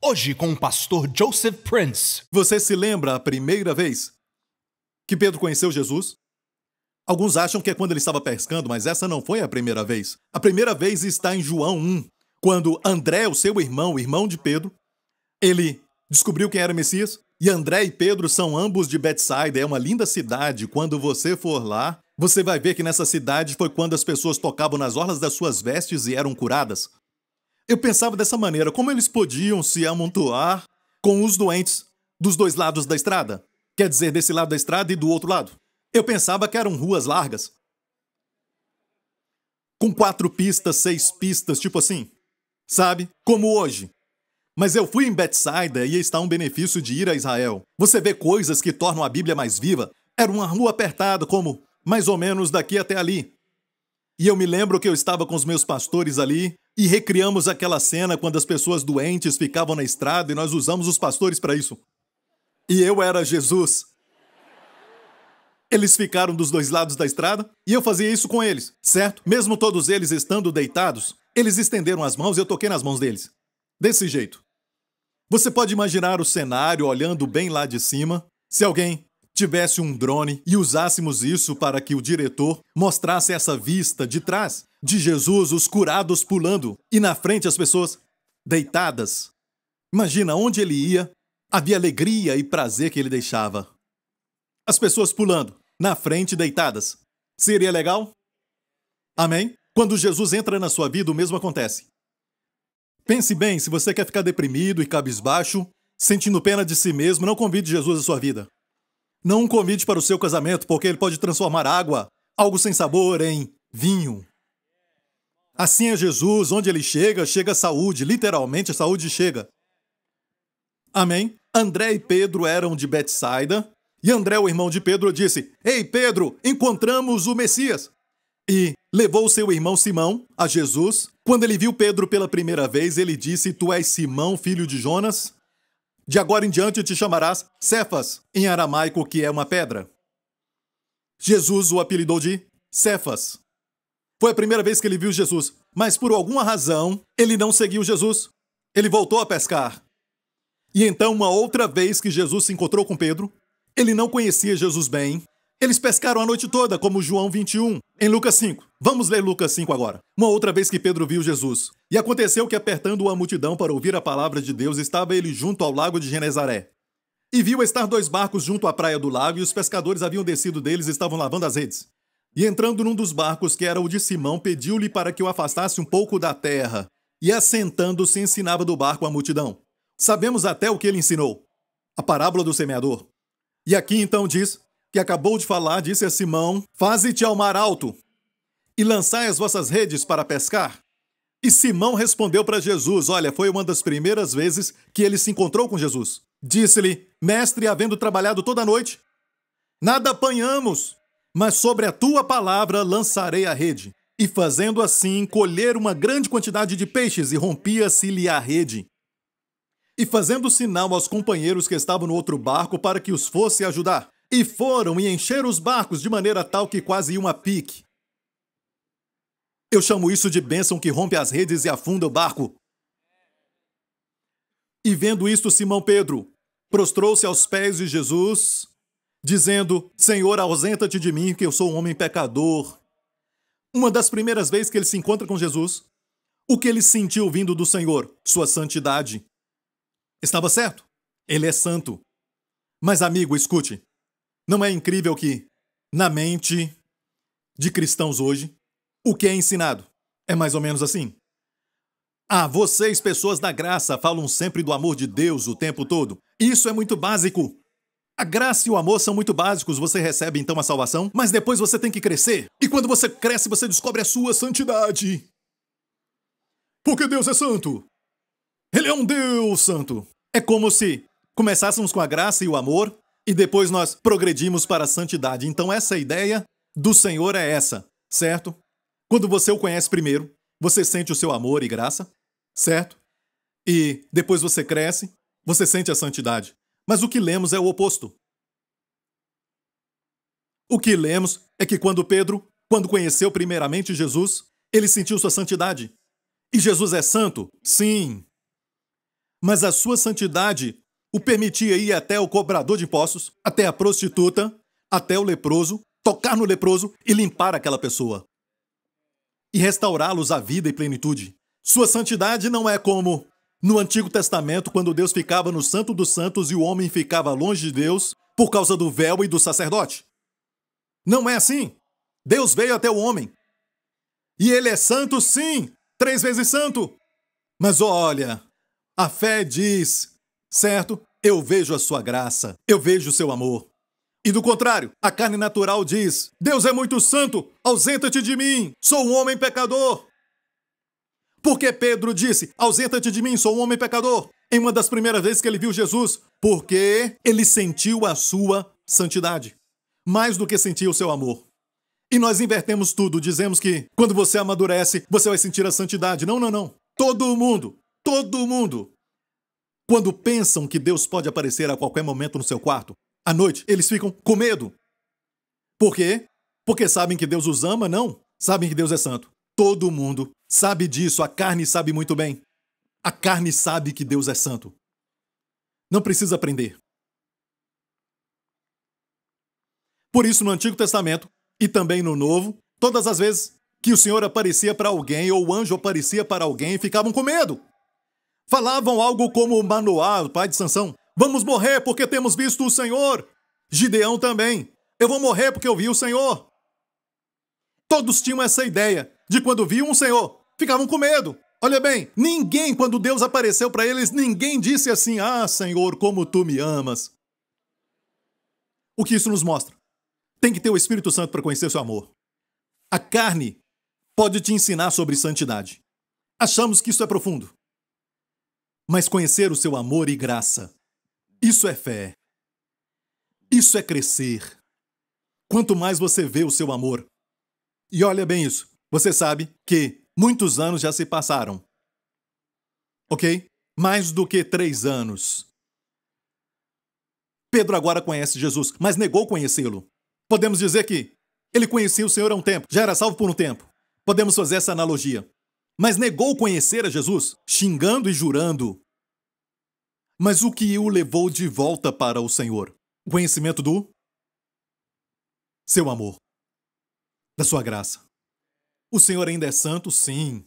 Hoje com o pastor Joseph Prince. Você se lembra a primeira vez que Pedro conheceu Jesus? Alguns acham que é quando ele estava pescando, mas essa não foi a primeira vez. A primeira vez está em João 1, quando André, o seu irmão, o irmão de Pedro, ele descobriu quem era Messias. E André e Pedro são ambos de Betsaida, é uma linda cidade. Quando você for lá, você vai ver que nessa cidade foi quando as pessoas tocavam nas orlas das suas vestes e eram curadas. Eu pensava dessa maneira, como eles podiam se amontoar com os doentes dos dois lados da estrada? Quer dizer, desse lado da estrada e do outro lado. Eu pensava que eram ruas largas, com 4 pistas, 6 pistas, tipo assim, sabe? Como hoje. Mas eu fui em Betsaida e está um benefício de ir a Israel. Você vê coisas que tornam a Bíblia mais viva. Era uma rua apertada, como mais ou menos daqui até ali. E eu me lembro que eu estava com os meus pastores ali e recriamos aquela cena quando as pessoas doentes ficavam na estrada e nós usamos os pastores para isso. E eu era Jesus. Eles ficaram dos dois lados da estrada e eu fazia isso com eles, certo? Mesmo todos eles estando deitados, eles estenderam as mãos e eu toquei nas mãos deles. Desse jeito. Você pode imaginar o cenário olhando bem lá de cima, se alguém tivesse um drone e usássemos isso para que o diretor mostrasse essa vista de trás de Jesus, os curados pulando, e na frente as pessoas deitadas. Imagina onde ele ia, havia alegria e prazer que ele deixava. As pessoas pulando, na frente deitadas. Seria legal? Amém? Quando Jesus entra na sua vida, o mesmo acontece. Pense bem, se você quer ficar deprimido e cabisbaixo, sentindo pena de si mesmo, não convide Jesus à sua vida. Não o convide para o seu casamento, porque ele pode transformar água, algo sem sabor, em vinho. Assim é Jesus, onde ele chega, chega a saúde, literalmente a saúde chega. Amém? André e Pedro eram de Betsaida, e André, o irmão de Pedro, disse: "Ei, Pedro, encontramos o Messias!" E levou seu irmão Simão a Jesus. Quando ele viu Pedro pela primeira vez, ele disse: "Tu és Simão, filho de Jonas? De agora em diante te chamarás Cefas, em aramaico, que é uma pedra." Jesus o apelidou de Cefas. Foi a primeira vez que ele viu Jesus, mas por alguma razão, ele não seguiu Jesus. Ele voltou a pescar. E então, uma outra vez que Jesus se encontrou com Pedro, ele não conhecia Jesus bem. Eles pescaram a noite toda, como João 21, em Lucas 5. Vamos ler Lucas 5 agora. Uma outra vez que Pedro viu Jesus. E aconteceu que, apertando a multidão para ouvir a palavra de Deus, estava ele junto ao lago de Genezaré. E viu estar 2 barcos junto à praia do lago, e os pescadores haviam descido deles e estavam lavando as redes. E entrando num dos barcos, que era o de Simão, pediu-lhe para que o afastasse um pouco da terra. E assentando-se, ensinava do barco a multidão. Sabemos até o que ele ensinou. A parábola do semeador. E aqui então diz que acabou de falar, disse a Simão: "Faze-te ao mar alto, e lançai as vossas redes para pescar." E Simão respondeu para Jesus, olha, foi uma das primeiras vezes que ele se encontrou com Jesus. Disse-lhe: "Mestre, havendo trabalhado toda a noite, nada apanhamos, mas sobre a tua palavra lançarei a rede." E fazendo assim, colher uma grande quantidade de peixes, e rompia-se-lhe a rede. E fazendo sinal aos companheiros que estavam no outro barco para que os fosse ajudar. E foram e encheram os barcos de maneira tal que quase iam a pique. Eu chamo isso de bênção que rompe as redes e afunda o barco. E vendo isto, Simão Pedro prostrou-se aos pés de Jesus, dizendo: "Senhor, ausenta-te de mim, que eu sou um homem pecador." Uma das primeiras vezes que ele se encontra com Jesus, o que ele sentiu vindo do Senhor? Sua santidade. Estava certo? Ele é santo. Mas, amigo, escute. Não é incrível que, na mente de cristãos hoje, o que é ensinado é mais ou menos assim? Ah, vocês, pessoas da graça, falam sempre do amor de Deus o tempo todo. Isso é muito básico. A graça e o amor são muito básicos. Você recebe então a salvação, mas depois você tem que crescer. E quando você cresce, você descobre a sua santidade. Porque Deus é santo. Ele é um Deus santo. É como se começássemos com a graça e o amor e depois nós progredimos para a santidade. Então essa ideia do Senhor é essa, certo? Quando você o conhece primeiro, você sente o seu amor e graça, certo? E depois você cresce, você sente a santidade. Mas o que lemos é o oposto. O que lemos é que quando Pedro, quando conheceu primeiramente Jesus, ele sentiu sua santidade. E Jesus é santo? Sim. Mas a sua santidade o permitia ir até o cobrador de impostos, até a prostituta, até o leproso, tocar no leproso e limpar aquela pessoa. E restaurá-los à vida e plenitude. Sua santidade não é como no Antigo Testamento, quando Deus ficava no Santo dos Santos e o homem ficava longe de Deus por causa do véu e do sacerdote. Não é assim. Deus veio até o homem. E ele é santo, sim, 3 vezes santo. Mas olha, a fé diz, certo? Eu vejo a sua graça, eu vejo o seu amor. E do contrário, a carne natural diz, Deus é muito santo, ausenta-te de mim, sou um homem pecador. Porque Pedro disse, ausenta-te de mim, sou um homem pecador, em uma das primeiras vezes que ele viu Jesus? Porque ele sentiu a sua santidade, mais do que sentiu o seu amor. E nós invertemos tudo, dizemos que quando você amadurece, você vai sentir a santidade. Não, não, não. Todo mundo, quando pensam que Deus pode aparecer a qualquer momento no seu quarto, à noite, eles ficam com medo. Por quê? Porque sabem que Deus os ama? Não. Sabem que Deus é santo. Todo mundo sabe disso, a carne sabe muito bem. A carne sabe que Deus é santo. Não precisa aprender. Por isso, no Antigo Testamento, e também no Novo, todas as vezes que o Senhor aparecia para alguém ou o anjo aparecia para alguém, ficavam com medo. Falavam algo como Manoá, o pai de Sansão. Vamos morrer porque temos visto o Senhor. Gideão também. Eu vou morrer porque eu vi o Senhor. Todos tinham essa ideia de quando viam o Senhor, ficavam com medo. Olha bem, ninguém, quando Deus apareceu para eles, ninguém disse assim, ah, Senhor, como tu me amas. O que isso nos mostra? Tem que ter o Espírito Santo para conhecer seu amor. A carne pode te ensinar sobre santidade. Achamos que isso é profundo. Mas conhecer o seu amor e graça, isso é fé. Isso é crescer. Quanto mais você vê o seu amor. E olha bem isso. Você sabe que muitos anos já se passaram. Ok? Mais do que 3 anos. Pedro agora conhece Jesus, mas negou conhecê-lo. Podemos dizer que ele conhecia o Senhor há um tempo, já era salvo por um tempo. Podemos fazer essa analogia. Mas negou conhecer a Jesus, xingando e jurando. Mas o que o levou de volta para o Senhor? O conhecimento do seu amor, da sua graça. O Senhor ainda é santo, sim,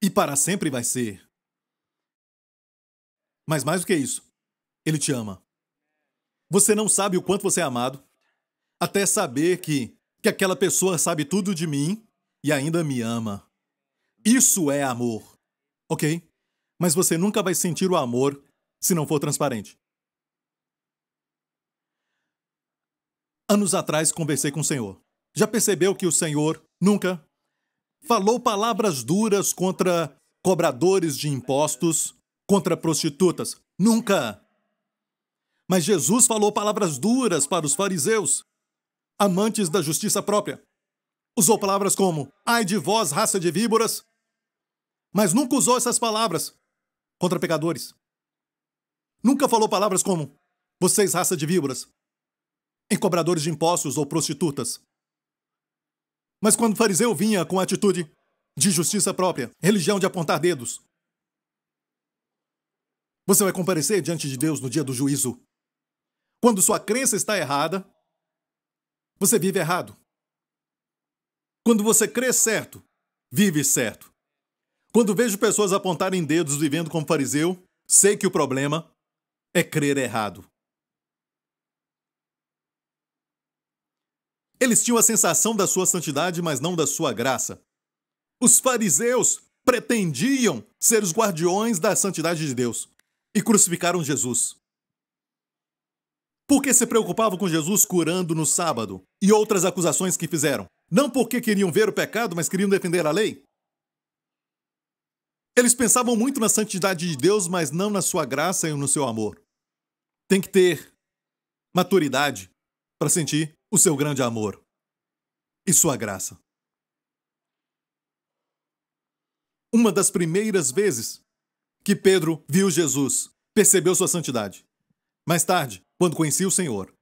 e para sempre vai ser. Mas mais do que isso, Ele te ama. Você não sabe o quanto você é amado, até saber que aquela pessoa sabe tudo de mim e ainda me ama. Isso é amor, ok? Mas você nunca vai sentir o amor se não for transparente. Anos atrás conversei com o Senhor. Já percebeu que o Senhor nunca falou palavras duras contra cobradores de impostos, contra prostitutas? Nunca! Mas Jesus falou palavras duras para os fariseus, amantes da justiça própria. Usou palavras como, ai de vós, raça de víboras, mas nunca usou essas palavras contra pecadores. Nunca falou palavras como, vocês, raça de víboras, em cobradores de impostos ou prostitutas. Mas quando o fariseu vinha com a atitude de justiça própria, religião de apontar dedos, você vai comparecer diante de Deus no dia do juízo. Quando sua crença está errada, você vive errado. Quando você crê certo, vive certo. Quando vejo pessoas apontarem dedos vivendo como fariseu, sei que o problema é crer errado. Eles tinham a sensação da sua santidade, mas não da sua graça. Os fariseus pretendiam ser os guardiões da santidade de Deus e crucificaram Jesus. Porque se preocupavam com Jesus curando no sábado e outras acusações que fizeram. Não porque queriam ver o pecado, mas queriam defender a lei. Eles pensavam muito na santidade de Deus, mas não na sua graça e no seu amor. Tem que ter maturidade para sentir o seu grande amor e sua graça. Uma das primeiras vezes que Pedro viu Jesus, percebeu sua santidade. Mais tarde, quando conhecia o Senhor,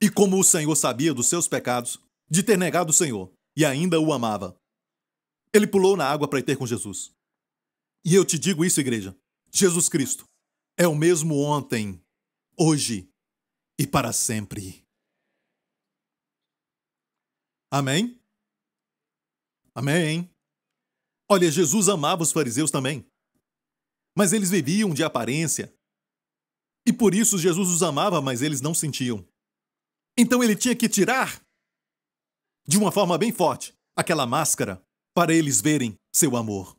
e como o Senhor sabia dos seus pecados, de ter negado o Senhor, e ainda o amava, ele pulou na água para ir ter com Jesus. E eu te digo isso, igreja, Jesus Cristo é o mesmo ontem, hoje e para sempre. Amém? Amém. Olha, Jesus amava os fariseus também. Mas eles viviam de aparência. E por isso Jesus os amava, mas eles não sentiam. Então ele tinha que tirar, de uma forma bem forte, aquela máscara para eles verem seu amor.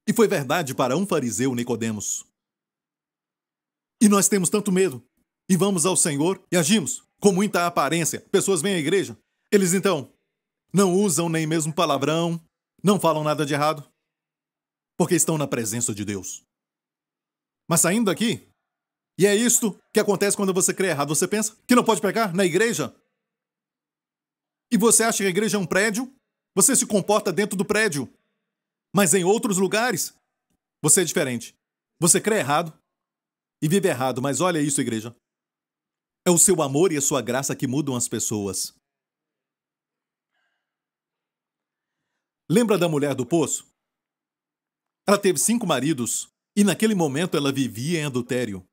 E foi verdade para um fariseu, Nicodemos. E nós temos tanto medo. E vamos ao Senhor e agimos com muita aparência. Pessoas vêm à igreja. Eles então não usam nem mesmo palavrão, não falam nada de errado, porque estão na presença de Deus. Mas saindo daqui, e é isto que acontece quando você crê errado. Você pensa que não pode pecar na igreja? E você acha que a igreja é um prédio? Você se comporta dentro do prédio. Mas em outros lugares, você é diferente. Você crê errado e vive errado. Mas olha isso, igreja. É o seu amor e a sua graça que mudam as pessoas. Lembra da mulher do poço? Ela teve 5 maridos e naquele momento ela vivia em adultério.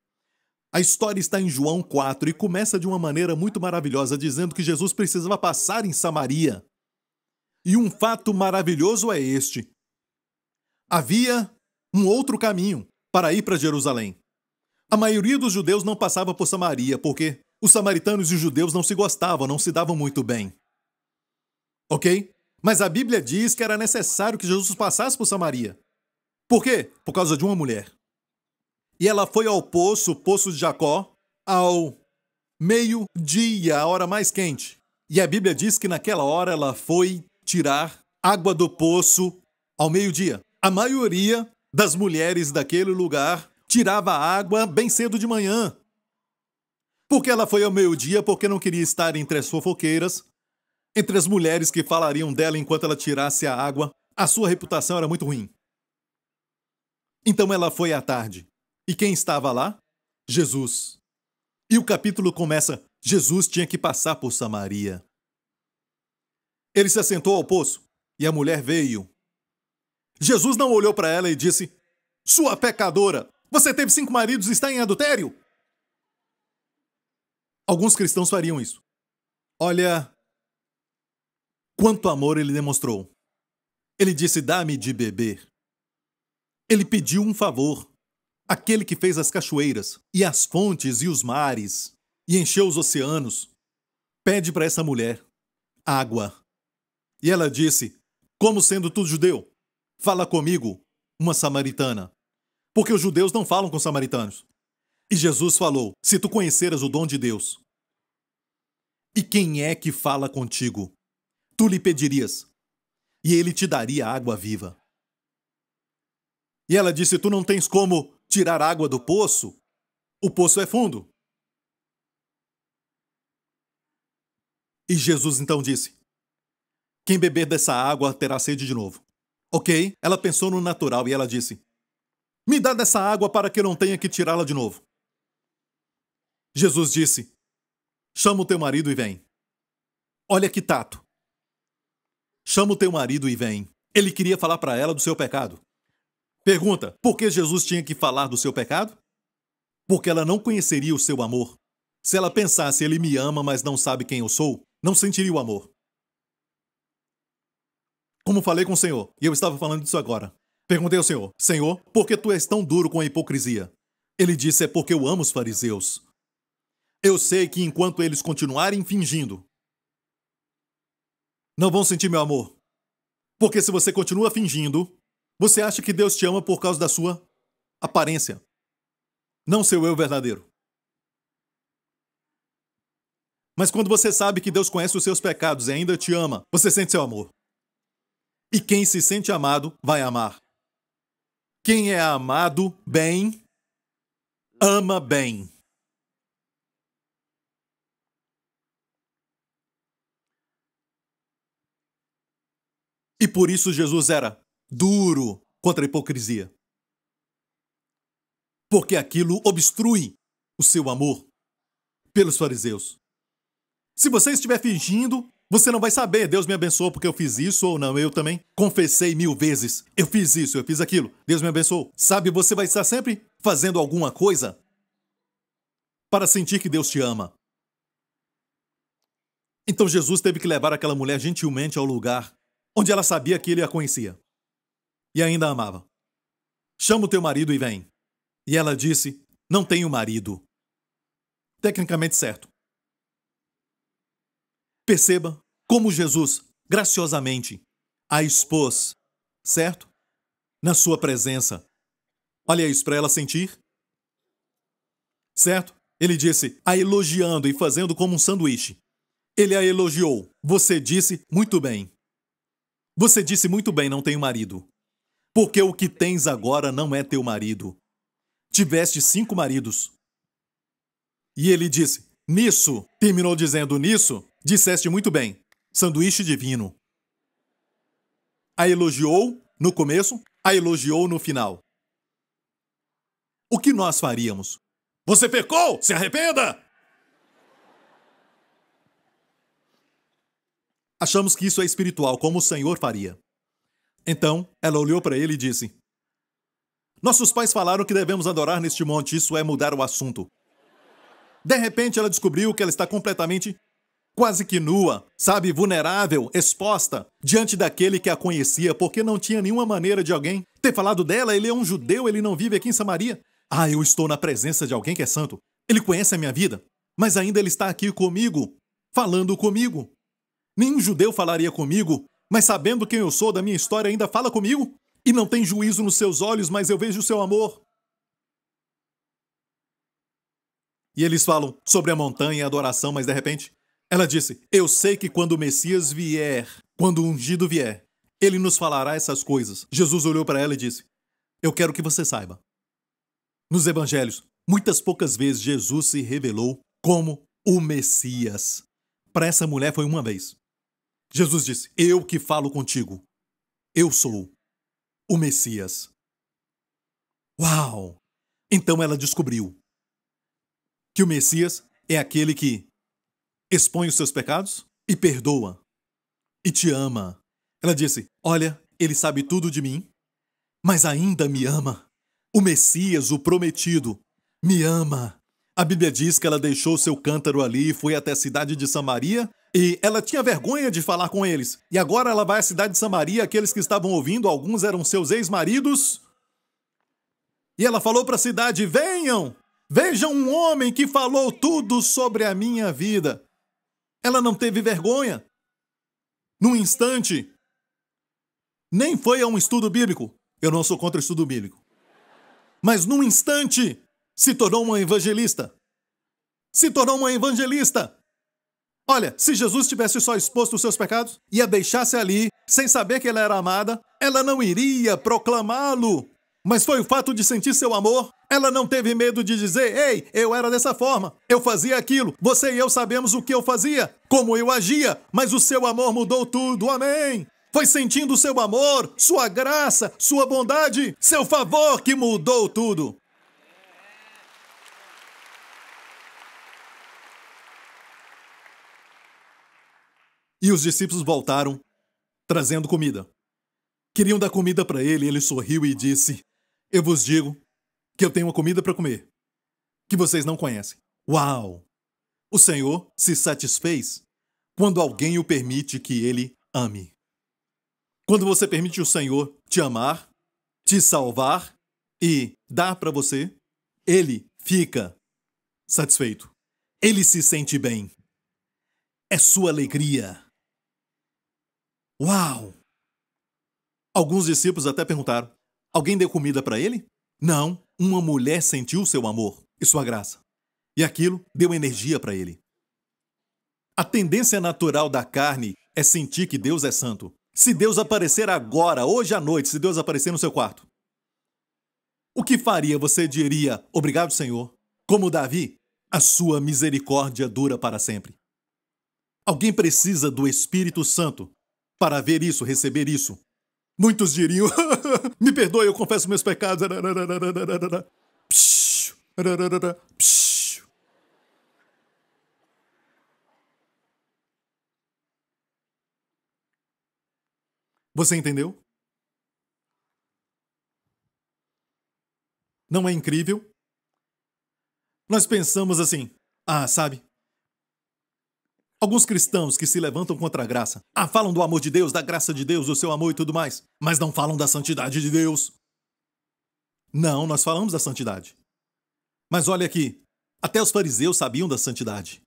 A história está em João 4 e começa de uma maneira muito maravilhosa, dizendo que Jesus precisava passar em Samaria. E um fato maravilhoso é este. Havia um outro caminho para ir para Jerusalém. A maioria dos judeus não passava por Samaria, porque os samaritanos e os judeus não se gostavam, não se davam muito bem. Ok? Mas a Bíblia diz que era necessário que Jesus passasse por Samaria. Por quê? Por causa de uma mulher. E ela foi ao poço, o poço de Jacó, ao meio-dia, a hora mais quente. E a Bíblia diz que naquela hora ela foi tirar água do poço ao meio-dia. A maioria das mulheres daquele lugar tirava água bem cedo de manhã. Porque ela foi ao meio-dia, porque não queria estar entre as fofoqueiras, entre as mulheres que falariam dela enquanto ela tirasse a água. A sua reputação era muito ruim. Então ela foi à tarde. E quem estava lá? Jesus. E o capítulo começa: Jesus tinha que passar por Samaria. Ele se assentou ao poço e a mulher veio. Jesus não olhou para ela e disse: "Sua pecadora, você teve 5 maridos e está em adultério?" Alguns cristãos fariam isso. Olha quanto amor ele demonstrou. Ele disse: "Dá-me de beber." Ele pediu um favor. Aquele que fez as cachoeiras, e as fontes e os mares, e encheu os oceanos, pede para essa mulher água. E ela disse: "Como sendo tu judeu, fala comigo, uma samaritana." Porque os judeus não falam com samaritanos. E Jesus falou: "Se tu conheceras o dom de Deus, e quem é que fala contigo, tu lhe pedirias, e ele te daria água viva." E ela disse: "Tu não tens como tirar água do poço? O poço é fundo." E Jesus então disse: "Quem beber dessa água terá sede de novo." Ok? Ela pensou no natural e ela disse: "Me dá dessa água para que eu não tenha que tirá-la de novo." Jesus disse: "Chama o teu marido e vem." Olha que tato. Chama o teu marido e vem. Ele queria falar para ela do seu pecado. Pergunta: por que Jesus tinha que falar do seu pecado? Porque ela não conheceria o seu amor. Se ela pensasse: "Ele me ama, mas não sabe quem eu sou", não sentiria o amor. Como falei com o Senhor, e eu estava falando disso agora. Perguntei ao Senhor: "Senhor, por que tu és tão duro com a hipocrisia?" Ele disse: "É porque eu amo os fariseus. Eu sei que enquanto eles continuarem fingindo, não vão sentir meu amor. Porque se você continua fingindo, você acha que Deus te ama por causa da sua aparência, não seu eu verdadeiro. Mas quando você sabe que Deus conhece os seus pecados e ainda te ama, você sente seu amor. E quem se sente amado, vai amar. Quem é amado bem, ama bem." E por isso Jesus era duro contra a hipocrisia. Porque aquilo obstrui o seu amor pelos fariseus. Se você estiver fingindo, você não vai saber: Deus me abençoou porque eu fiz isso ou não. Eu também confessei 1000 vezes: eu fiz isso, eu fiz aquilo, Deus me abençoou. Sabe, você vai estar sempre fazendo alguma coisa para sentir que Deus te ama. Então Jesus teve que levar aquela mulher gentilmente ao lugar onde ela sabia que ele a conhecia e ainda a amava. Chama o teu marido e vem. E ela disse, não tenho marido. Tecnicamente certo. Perceba como Jesus, graciosamente, a expôs, certo? Na sua presença. Olha isso para ela sentir. Certo? Ele disse, a elogiando e fazendo como um sanduíche. Ele a elogiou. Você disse muito bem. Você disse muito bem, não tenho marido. Porque o que tens agora não é teu marido. Tiveste 5 maridos. E ele disse, nisso, terminou dizendo nisso, disseste muito bem. Sanduíche divino. A elogiou no começo, a elogiou no final. O que nós faríamos? Você pecou! Se arrependa! Achamos que isso é espiritual, como o Senhor faria. Então, ela olhou para ele e disse, nossos pais falaram que devemos adorar neste monte, isso é mudar o assunto. De repente, ela descobriu que ela está completamente, quase que nua, sabe, vulnerável, exposta, diante daquele que a conhecia, porque não tinha nenhuma maneira de alguém ter falado dela, ele é um judeu, ele não vive aqui em Samaria. Ah, eu estou na presença de alguém que é santo. Ele conhece a minha vida, mas ainda ele está aqui comigo, falando comigo. Nenhum judeu falaria comigo, mas sabendo quem eu sou da minha história ainda fala comigo? E não tem juízo nos seus olhos, mas eu vejo o seu amor. E eles falam sobre a montanha e a adoração, mas de repente, ela disse, eu sei que quando o Messias vier, quando o ungido vier, ele nos falará essas coisas. Jesus olhou para ela e disse, eu quero que você saiba. Nos evangelhos, muitas poucas vezes Jesus se revelou como o Messias. Para essa mulher foi uma vez. Jesus disse, eu que falo contigo. Eu sou o Messias. Uau! Então ela descobriu que o Messias é aquele que expõe os seus pecados e perdoa e te ama. Ela disse, olha, ele sabe tudo de mim, mas ainda me ama. O Messias, o prometido, me ama. A Bíblia diz que ela deixou seu cântaro ali e foi até a cidade de Samaria e ela tinha vergonha de falar com eles. E agora ela vai à cidade de Samaria, aqueles que estavam ouvindo, alguns eram seus ex-maridos. E ela falou para a cidade, venham, vejam um homem que falou tudo sobre a minha vida. Ela não teve vergonha. Num instante, nem foi a um estudo bíblico. Eu não sou contra o estudo bíblico. Mas num instante, se tornou uma evangelista. Se tornou uma evangelista. Olha, se Jesus tivesse só exposto os seus pecados e a deixasse ali, sem saber que ela era amada, ela não iria proclamá-lo. Mas foi o fato de sentir seu amor. Ela não teve medo de dizer, ei, eu era dessa forma, eu fazia aquilo, você e eu sabemos o que eu fazia, como eu agia, mas o seu amor mudou tudo, amém? Foi sentindo seu amor, sua graça, sua bondade, seu favor que mudou tudo. E os discípulos voltaram, trazendo comida. Queriam dar comida para ele, ele sorriu e disse, eu vos digo que eu tenho uma comida para comer, que vocês não conhecem. Uau! O Senhor se satisfez quando alguém o permite que ele ame. Quando você permite o Senhor te amar, te salvar e dar para você, ele fica satisfeito. Ele se sente bem. É sua alegria. Uau! Alguns discípulos até perguntaram, alguém deu comida para ele? Não, uma mulher sentiu seu amor e sua graça. E aquilo deu energia para ele. A tendência natural da carne é sentir que Deus é santo. Se Deus aparecer agora, hoje à noite, se Deus aparecer no seu quarto, o que faria? Você diria, obrigado, Senhor. Como Davi, a sua misericórdia dura para sempre. Alguém precisa do Espírito Santo para ver isso, receber isso. Muitos diriam, me perdoe, eu confesso meus pecados. Você entendeu? Não é incrível? Nós pensamos assim, sabe? Alguns cristãos que se levantam contra a graça. Falam do amor de Deus, da graça de Deus, do seu amor e tudo mais. Mas não falam da santidade de Deus. Não, nós falamos da santidade. Mas olha aqui, até os fariseus sabiam da santidade.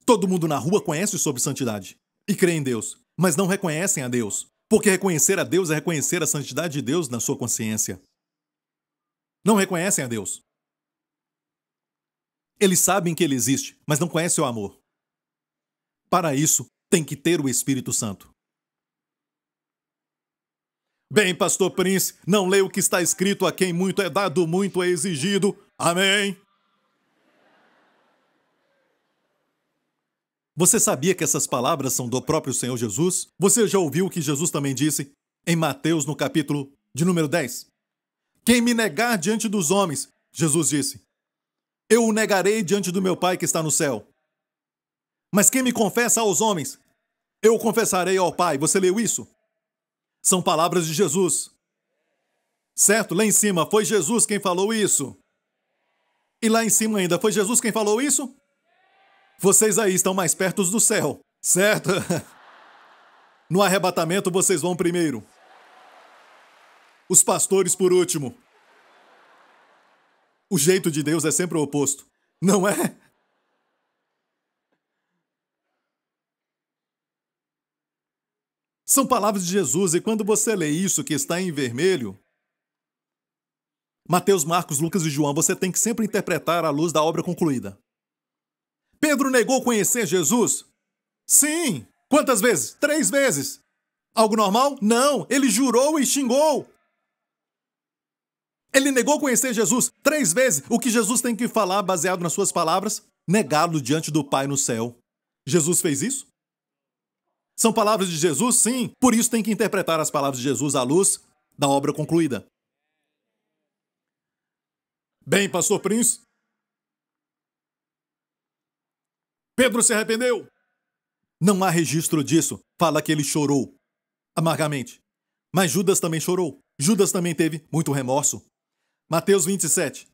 Todo mundo na rua conhece sobre santidade e crê em Deus, mas não reconhecem a Deus. Porque reconhecer a Deus é reconhecer a santidade de Deus na sua consciência. Não reconhecem a Deus. Eles sabem que Ele existe, mas não conhecem o amor. Para isso, tem que ter o Espírito Santo. Bem, pastor Prince, não leia o que está escrito: a quem muito é dado, muito é exigido. Amém. Você sabia que essas palavras são do próprio Senhor Jesus? Você já ouviu o que Jesus também disse em Mateus, no capítulo de número 10? Quem me negar diante dos homens, Jesus disse, eu o negarei diante do meu Pai que está no céu. Mas quem me confessa aos homens, eu o confessarei ao Pai. Você leu isso? São palavras de Jesus. Certo? Lá em cima, foi Jesus quem falou isso. E lá em cima ainda, foi Jesus quem falou isso? Vocês aí estão mais perto do céu, certo? No arrebatamento vocês vão primeiro. Os pastores por último. O jeito de Deus é sempre o oposto, não é? São palavras de Jesus, e quando você lê isso que está em vermelho, Mateus, Marcos, Lucas e João, você tem que sempre interpretar à luz da obra concluída. Pedro negou conhecer Jesus? Sim. Quantas vezes? 3 vezes. Algo normal? Não. Ele jurou e xingou. Ele negou conhecer Jesus 3 vezes. O que Jesus tem que falar, baseado nas suas palavras? Negá-lo diante do Pai no céu. Jesus fez isso? São palavras de Jesus? Sim. Por isso tem que interpretar as palavras de Jesus à luz da obra concluída. Bem, pastor Prince, Pedro se arrependeu? Não há registro disso. Fala que ele chorou amargamente. Mas Judas também chorou. Judas também teve muito remorso. Mateus 27.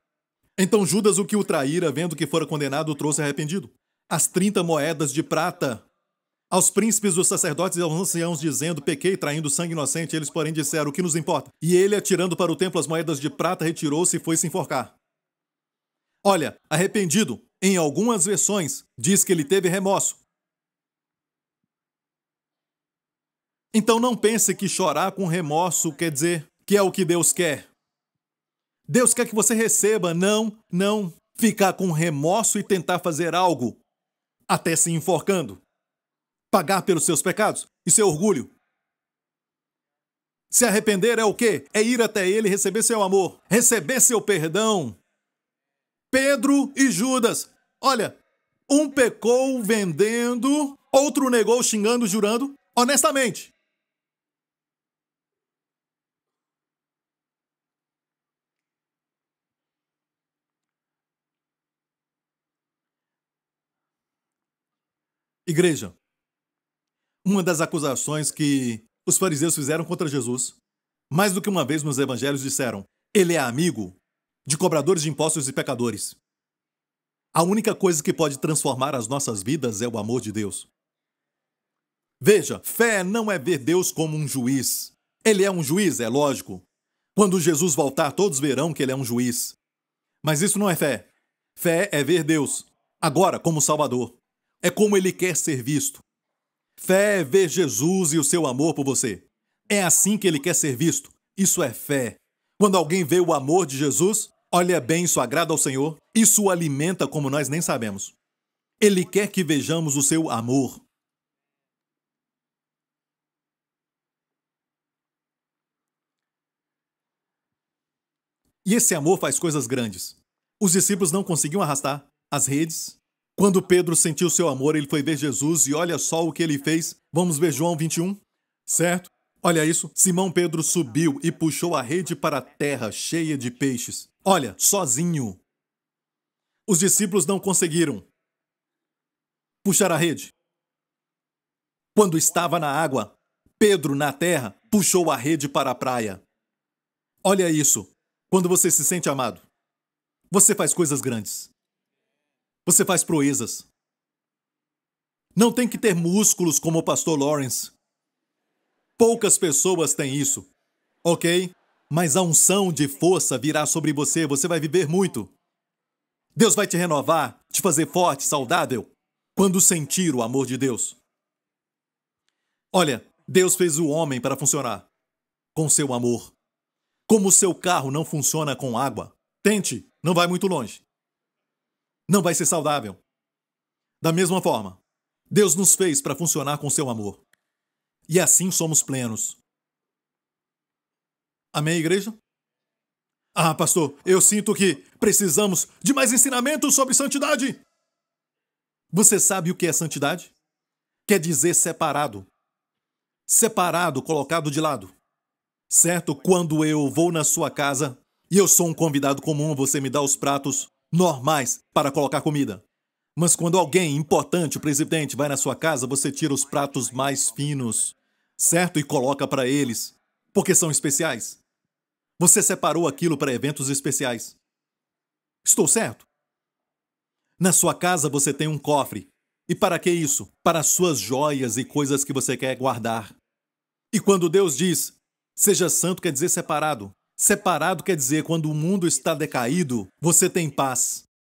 Então Judas, o que o traíra, vendo que fora condenado, o trouxe arrependido. As 30 moedas de prata aos príncipes dos sacerdotes e aos anciãos, dizendo, pequei traindo sangue inocente. Eles, porém, disseram, o que nos importa? E ele, atirando para o templo as moedas de prata, retirou-se e foi se enforcar. Olha, arrependido, em algumas versões, diz que ele teve remorso. Então não pense que chorar com remorso quer dizer que é o que Deus quer. Deus quer que você receba, não ficar com remorso e tentar fazer algo, até se enforcando. Pagar pelos seus pecados. Isso é orgulho. Se arrepender é o quê? É ir até Ele e receber seu amor, receber seu perdão. Pedro e Judas. Olha, um pecou vendendo, outro negou xingando, jurando, honestamente. Igreja, uma das acusações que os fariseus fizeram contra Jesus, mais do que uma vez nos evangelhos disseram, ele é amigo de cobradores de impostos e pecadores. A única coisa que pode transformar as nossas vidas é o amor de Deus. Veja, fé não é ver Deus como um juiz. Ele é um juiz, é lógico. Quando Jesus voltar, todos verão que ele é um juiz. Mas isso não é fé. Fé é ver Deus, agora como Salvador. É como ele quer ser visto. Fé é ver Jesus e o seu amor por você. É assim que ele quer ser visto. Isso é fé. Quando alguém vê o amor de Jesus, olha bem, isso agrada ao Senhor, isso o alimenta como nós nem sabemos. Ele quer que vejamos o seu amor. E esse amor faz coisas grandes. Os discípulos não conseguiam arrastar as redes. Quando Pedro sentiu seu amor, ele foi ver Jesus e olha só o que ele fez. Vamos ver João 21, certo? Olha isso. Simão Pedro subiu e puxou a rede para a terra cheia de peixes. Olha, sozinho. Os discípulos não conseguiram puxar a rede. Quando estava na água, Pedro, na terra, puxou a rede para a praia. Olha isso. Quando você se sente amado, Você faz coisas grandes. Você faz proezas. Não tem que ter músculos como o pastor Lawrence. Poucas pessoas têm isso, ok? Mas a unção de força virá sobre você, você vai viver muito. Deus vai te renovar, te fazer forte, saudável, quando sentir o amor de Deus. Olha, Deus fez o homem para funcionar com seu amor. Como o seu carro não funciona com água, tente, não vai muito longe. Não vai ser saudável. Da mesma forma, Deus nos fez para funcionar com seu amor. E assim somos plenos. Amém, igreja? Ah, pastor, eu sinto que precisamos de mais ensinamentos sobre santidade. Você sabe o que é santidade? Quer dizer separado. Separado, colocado de lado. Certo? Quando eu vou na sua casa e eu sou um convidado comum, você me dá os pratos normais para colocar comida. Mas quando alguém importante, o presidente, vai na sua casa, você tira os pratos mais finos, certo? E coloca para eles, porque são especiais. Você separou aquilo para eventos especiais. Estou certo? Na sua casa você tem um cofre. E para que isso? Para suas joias e coisas que você quer guardar. E quando Deus diz, seja santo, quer dizer separado. Separado quer dizer quando o mundo está decaído, você tem paz.